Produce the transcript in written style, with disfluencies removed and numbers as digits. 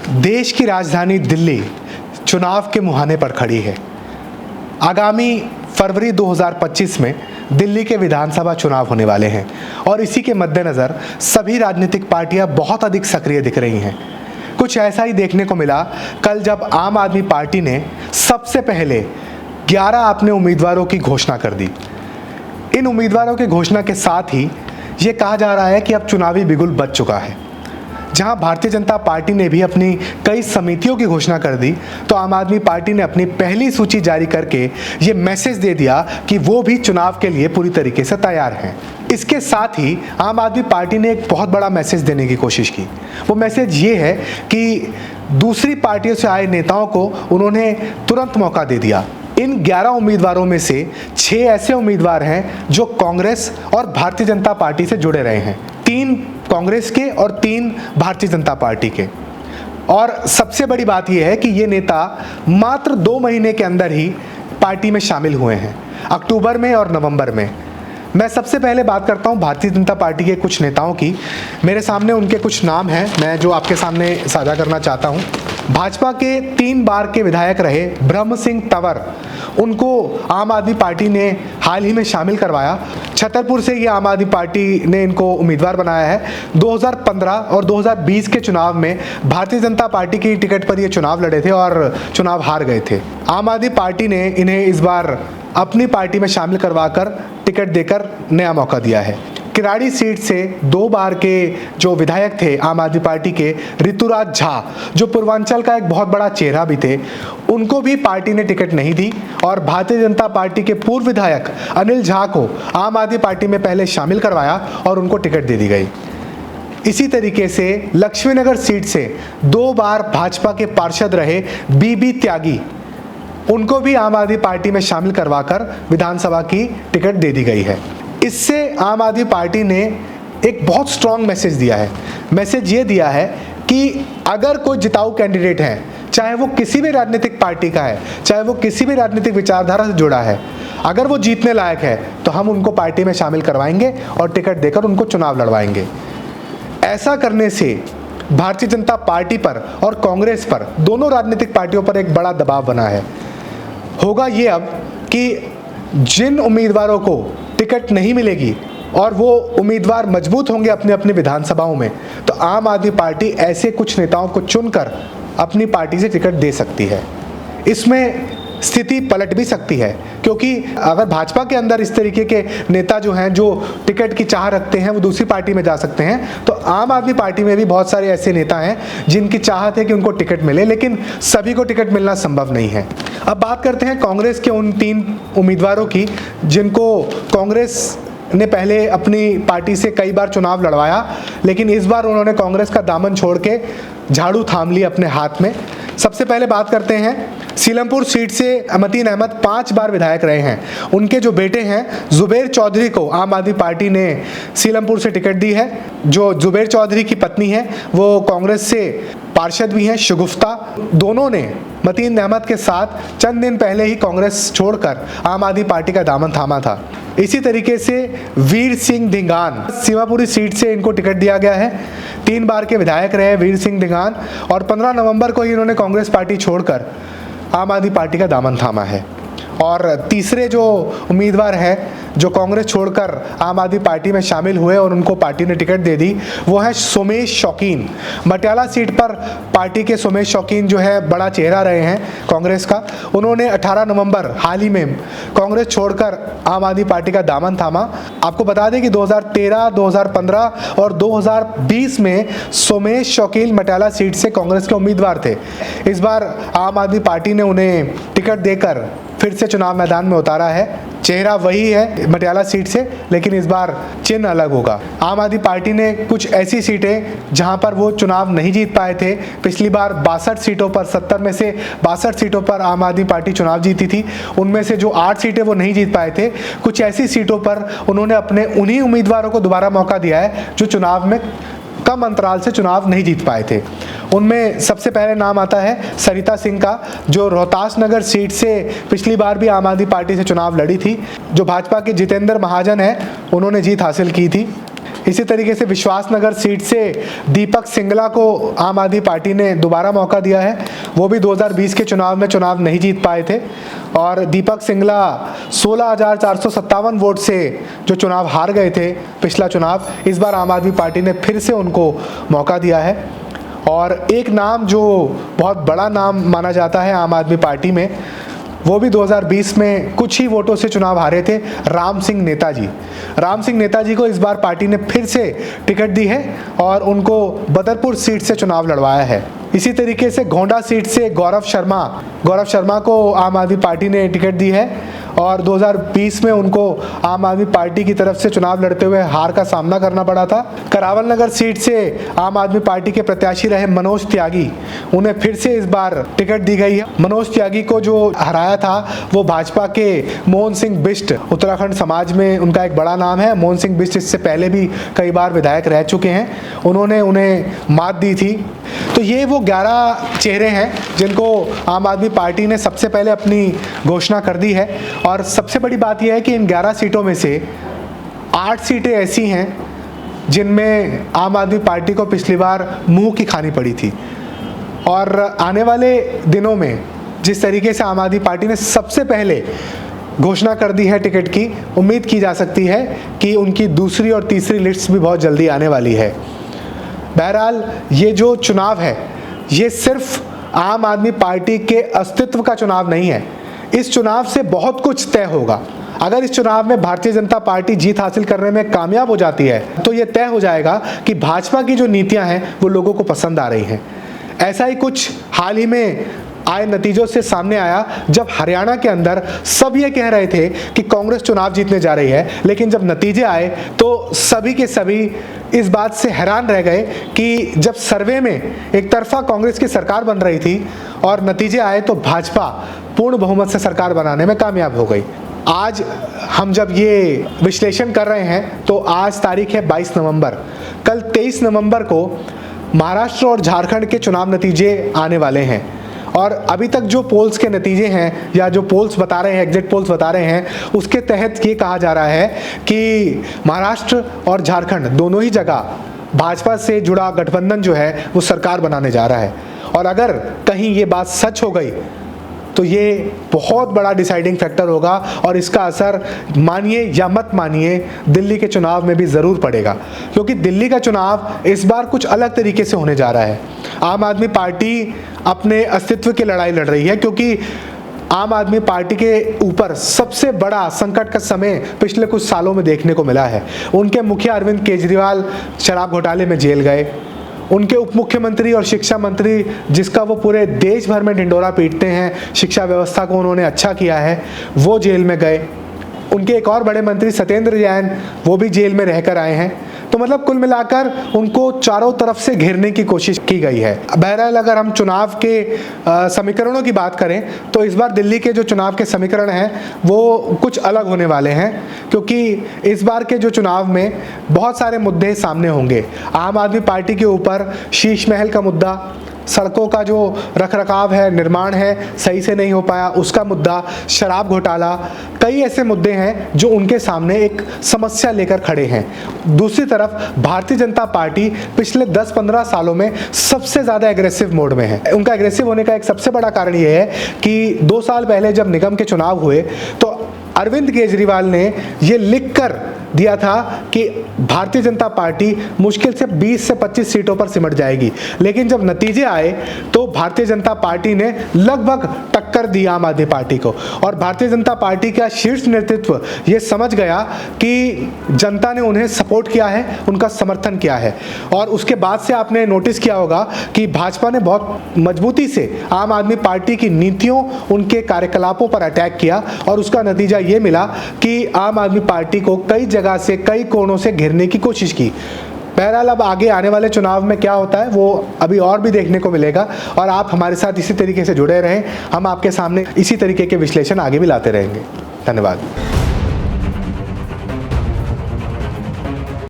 देश की राजधानी दिल्ली चुनाव के मुहाने पर खड़ी है। आगामी फरवरी 2025 में दिल्ली के विधानसभा चुनाव होने वाले हैं और इसी के मद्देनज़र सभी राजनीतिक पार्टियां बहुत अधिक सक्रिय दिख रही हैं। कुछ ऐसा ही देखने को मिला कल जब आम आदमी पार्टी ने सबसे पहले 11 अपने उम्मीदवारों की घोषणा कर दी। इन उम्मीदवारों की घोषणा के साथ ही ये कहा जा रहा है कि अब चुनावी बिगुल बज चुका है। जहां भारतीय जनता पार्टी ने भी अपनी कई समितियों की घोषणा कर दी, तो आम आदमी पार्टी ने अपनी पहली सूची जारी करके ये मैसेज दे दिया कि वो भी चुनाव के लिए पूरी तरीके से तैयार हैं। इसके साथ ही आम आदमी पार्टी ने एक बहुत बड़ा मैसेज देने की कोशिश की। वो मैसेज ये है कि दूसरी पार्टियों से आए नेताओं को उन्होंने तुरंत मौका दे दिया। इन 11 उम्मीदवारों में से 6 ऐसे उम्मीदवार हैं जो कांग्रेस और भारतीय जनता पार्टी से जुड़े रहे हैं। 3 कांग्रेस के और 3 भारतीय जनता पार्टी के। और सबसे बड़ी बात यह है कि ये नेता मात्र 2 महीने के अंदर ही पार्टी में शामिल हुए हैं, अक्टूबर में और नवंबर में। मैं सबसे पहले बात करता हूं भारतीय जनता पार्टी के कुछ नेताओं की। मेरे सामने उनके कुछ नाम हैं, मैं जो आपके सामने साझा करना चाहता हूं। भाजपा के 3 बार के विधायक रहे ब्रह्म सिंह तंवर, उनको आम आदमी पार्टी ने हाल ही में शामिल करवाया। छतरपुर से ये आम आदमी पार्टी ने इनको उम्मीदवार बनाया है। 2015 और 2020 के चुनाव में भारतीय जनता पार्टी की टिकट पर ये चुनाव लड़े थे और चुनाव हार गए थे। आम आदमी पार्टी ने इन्हें इस बार अपनी पार्टी में शामिल करवाकर टिकट देकर नया मौका दिया है। किराड़ी सीट से 2 बार के जो विधायक थे आम आदमी पार्टी के, ऋतुराज झा, जो पूर्वांचल का एक बहुत बड़ा चेहरा भी थे, उनको भी पार्टी ने टिकट नहीं दी और भारतीय जनता पार्टी के पूर्व विधायक अनिल झा को आम आदमी पार्टी में पहले शामिल करवाया और उनको टिकट दे दी गई। इसी तरीके से लक्ष्मीनगर सीट से 2 बार भाजपा के पार्षद रहे बीबी त्यागी, उनको भी आम आदमी पार्टी में शामिल करवाकर विधानसभा की टिकट दे दी गई है। इससे आम आदमी पार्टी ने एक बहुत स्ट्रॉन्ग मैसेज दिया है। मैसेज ये दिया है कि अगर कोई जिताऊ कैंडिडेट है, चाहे वो किसी भी राजनीतिक पार्टी का है, चाहे वो किसी भी राजनीतिक विचारधारा से जुड़ा है, अगर वो जीतने लायक है तो हम उनको पार्टी में शामिल करवाएंगे और टिकट देकर उनको चुनाव लड़वाएंगे। ऐसा करने से भारतीय जनता पार्टी पर और कांग्रेस पर, दोनों राजनीतिक पार्टियों पर एक बड़ा दबाव बना है। होगा ये अब कि जिन उम्मीदवारों को टिकट नहीं मिलेगी और वो उम्मीदवार मजबूत होंगे अपने अपने विधानसभाओं में, तो आम आदमी पार्टी ऐसे कुछ नेताओं को चुनकर अपनी पार्टी से टिकट दे सकती है। इसमें स्थिति पलट भी सकती है, क्योंकि अगर भाजपा के अंदर इस तरीके के नेता जो हैं, जो टिकट की चाह रखते हैं, वो दूसरी पार्टी में जा सकते हैं, तो आम आदमी पार्टी में भी बहुत सारे ऐसे नेता हैं जिनकी चाहत है कि उनको टिकट मिले, लेकिन सभी को टिकट मिलना संभव नहीं है। अब बात करते हैं कांग्रेस के उन 3 उम्मीदवारों की जिनको कांग्रेस ने पहले अपनी पार्टी से कई बार चुनाव लड़वाया, लेकिन इस बार उन्होंने कांग्रेस का दामन छोड़ के झाड़ू थाम ली अपने हाथ में। सबसे पहले बात करते हैं सीलमपुर सीट से मतीन अहमद 5 बार विधायक रहे हैं। उनके जो बेटे हैं जुबेर चौधरी को आम आदमी पार्टी ने सीलमपुर से टिकट दी है। जो जुबेर चौधरी की पत्नी है वो कांग्रेस से पार्षद भी हैं, शगुफ्ता। दोनों ने मतीन अहमद के साथ चंद दिन पहले ही कांग्रेस छोड़कर आम आदमी पार्टी का दामन थामा था। इसी तरीके से वीर सिंह धिंगान, सीमापुरी सीट से इनको टिकट दिया गया है। 3 बार के विधायक रहे वीर सिंह धिंगान और 15 नवंबर को ही इन्होंने कांग्रेस पार्टी छोड़कर आम आदमी पार्टी का दामन थामा है। और तीसरे जो उम्मीदवार हैं जो कांग्रेस छोड़कर आम आदमी पार्टी में शामिल हुए और उनको पार्टी ने टिकट दे दी, वो है सोमेश शौकीन। मटियाला सीट पर पार्टी के सोमेश शौकीन जो है बड़ा चेहरा रहे हैं कांग्रेस का। उन्होंने 18 नवंबर हाल ही में कांग्रेस छोड़कर आम आदमी पार्टी का दामन थामा। आपको बता दें कि 2013, 2015 और 2020 में सोमेश शौकीन मटियाला सीट से कांग्रेस के उम्मीदवार थे। इस बार आम आदमी पार्टी ने उन्हें टिकट देकर फिर से चुनाव मैदान में उतारा है। चेहरा वही है मटियाला सीट से, लेकिन इस बार चिन्ह अलग होगा। आम आदमी पार्टी ने कुछ ऐसी सीटें जहां पर वो चुनाव नहीं जीत पाए थे, पिछली बार 62 सीटों पर, 70 में से 62 सीटों पर आम आदमी पार्टी चुनाव जीती थी। उनमें से जो 8 सीटें वो नहीं जीत पाए थे, कुछ ऐसी सीटों पर उन्होंने अपने उन्हीं उम्मीदवारों को दोबारा मौका दिया है जो चुनाव में कम अंतराल से चुनाव नहीं जीत पाए थे। उनमें सबसे पहले नाम आता है सरिता सिंह का, जो रोहतास नगर सीट से पिछली बार भी आम आदमी पार्टी से चुनाव लड़ी थी। जो भाजपा के जितेंद्र महाजन है, उन्होंने जीत हासिल की थी। इसी तरीके से विश्वासनगर सीट से दीपक सिंगला को आम आदमी पार्टी ने दोबारा मौका दिया है। वो भी 2020 के चुनाव में चुनाव नहीं जीत पाए थे और दीपक सिंगला 16,457 वोट से जो चुनाव हार गए थे पिछला चुनाव, इस बार आम आदमी पार्टी ने फिर से उनको मौका दिया है। और एक नाम जो बहुत बड़ा नाम माना जाता है आम आदमी पार्टी में, वो भी 2020 में कुछ ही वोटों से चुनाव हारे थे, राम सिंह नेताजी। राम सिंह नेताजी को इस बार पार्टी ने फिर से टिकट दी है और उनको बदरपुर सीट से चुनाव लड़वाया है। इसी तरीके से गोंडा सीट से गौरव शर्मा को आम आदमी पार्टी ने टिकट दी है और 2020 में उनको आम आदमी पार्टी की तरफ से चुनाव लड़ते हुए हार का सामना करना पड़ा था। करावल नगर सीट से आम आदमी पार्टी के प्रत्याशी रहे मनोज त्यागी, उन्हें फिर से इस बार टिकट दी गई है। मनोज त्यागी को जो हराया था वो भाजपा के मोहन सिंह बिष्ट, उत्तराखंड समाज में उनका एक बड़ा नाम है। मोहन सिंह बिष्ट इससे पहले भी कई बार विधायक रह चुके हैं, उन्होंने उन्हें मात दी थी। तो ये वो 11 चेहरे हैं जिनको आम आदमी पार्टी ने सबसे पहले अपनी घोषणा कर दी है। और सबसे बड़ी बात यह है कि इन 11 सीटों में से 8 सीटें ऐसी हैं जिनमें आम आदमी पार्टी को पिछली बार मुंह की खानी पड़ी थी। और आने वाले दिनों में जिस तरीके से आम आदमी पार्टी ने सबसे पहले घोषणा कर दी है टिकट की, उम्मीद की जा सकती है कि उनकी दूसरी और तीसरी लिस्ट भी बहुत जल्दी आने वाली है। बहरहाल ये जो चुनाव है ये सिर्फ आम आदमी पार्टी के अस्तित्व का चुनाव नहीं है, इस चुनाव से बहुत कुछ तय होगा। अगर इस चुनाव में भारतीय जनता पार्टी जीत हासिल करने में कामयाब हो जाती है तो ये तय हो जाएगा कि भाजपा की जो नीतियां हैं वो लोगों को पसंद आ रही हैं। ऐसा ही कुछ हाल ही में आए नतीजों से सामने आया जब हरियाणा के अंदर सब ये कह रहे थे कि कांग्रेस चुनाव जीतने जा रही है, लेकिन जब नतीजे आए तो सभी के सभी इस बात से हैरान रह गए कि जब सर्वे में एक तरफा कांग्रेस की सरकार बन रही थी और नतीजे आए तो भाजपा पूर्ण बहुमत से सरकार बनाने में कामयाब हो गई। आज हम जब ये विश्लेषण कर रहे हैं तो आज तारीख है 22 नवंबर। कल 23 नवंबर को महाराष्ट्र और झारखंड के चुनाव नतीजे आने वाले हैं और अभी तक जो पोल्स के नतीजे हैं या जो पोल्स बता रहे हैं, एग्जिट पोल्स बता रहे हैं, उसके तहत ये कहा जा रहा है कि महाराष्ट्र और झारखंड दोनों ही जगह भाजपा से जुड़ा गठबंधन जो है वो सरकार बनाने जा रहा है। और अगर कहीं ये बात सच हो गई तो ये बहुत बड़ा डिसाइडिंग फैक्टर होगा और इसका असर मानिए या मत मानिए दिल्ली के चुनाव में भी ज़रूर पड़ेगा, क्योंकि दिल्ली का चुनाव इस बार कुछ अलग तरीके से होने जा रहा है। आम आदमी पार्टी अपने अस्तित्व की लड़ाई लड़ रही है, क्योंकि आम आदमी पार्टी के ऊपर सबसे बड़ा संकट का समय पिछले कुछ सालों में देखने को मिला है। उनके मुखिया अरविंद केजरीवाल शराब घोटाले में जेल गए, उनके उप मुख्यमंत्री और शिक्षा मंत्री जिसका वो पूरे देश भर में ढिंडोरा पीटते हैं, शिक्षा व्यवस्था को उन्होंने अच्छा किया है, वो जेल में गए। उनके एक और बड़े मंत्री सत्येंद्र जैन वो भी जेल में रहकर आए हैं। तो मतलब कुल मिलाकर उनको चारों तरफ से घेरने की कोशिश की गई है। बहरहाल अगर हम चुनाव के समीकरणों की बात करें तो इस बार दिल्ली के जो चुनाव के समीकरण हैं वो कुछ अलग होने वाले हैं, क्योंकि इस बार के जो चुनाव में बहुत सारे मुद्दे सामने होंगे। आम आदमी पार्टी के ऊपर शीश महल का मुद्दा, सड़कों का जो रखरखाव है, निर्माण है, सही से नहीं हो पाया उसका मुद्दा, शराब घोटाला, कई ऐसे मुद्दे हैं जो उनके सामने एक समस्या लेकर खड़े हैं। दूसरी तरफ भारतीय जनता पार्टी पिछले 10-15 सालों में सबसे ज़्यादा एग्रेसिव मोड में है। उनका एग्रेसिव होने का एक सबसे बड़ा कारण ये है कि 2 साल पहले जब निगम के चुनाव हुए तो अरविंद केजरीवाल ने ये लिखकर दिया था कि भारतीय जनता पार्टी मुश्किल से 20 से 25 सीटों पर सिमट जाएगी, लेकिन जब नतीजे आए तो भारतीय जनता पार्टी ने लगभग टक्कर दी आम आदमी पार्टी को। और भारतीय जनता पार्टी का शीर्ष नेतृत्व ये समझ गया कि जनता ने उन्हें सपोर्ट किया है, उनका समर्थन किया है। और उसके बाद से आपने नोटिस किया होगा कि भाजपा ने बहुत मजबूती से आम आदमी पार्टी की नीतियों, उनके कार्यकलापों पर अटैक किया और उसका नतीजा ये मिला कि आम आदमी पार्टी को कई जगह से, कई कोणों से घेरने की कोशिश की। बहरहाल अब आगे आने वाले चुनाव में क्या होता है वो अभी और भी देखने को मिलेगा और आप हमारे साथ इसी तरीके से जुड़े रहें। हम आपके सामने इसी तरीके के विश्लेषण आगे भी लाते रहेंगे। धन्यवाद।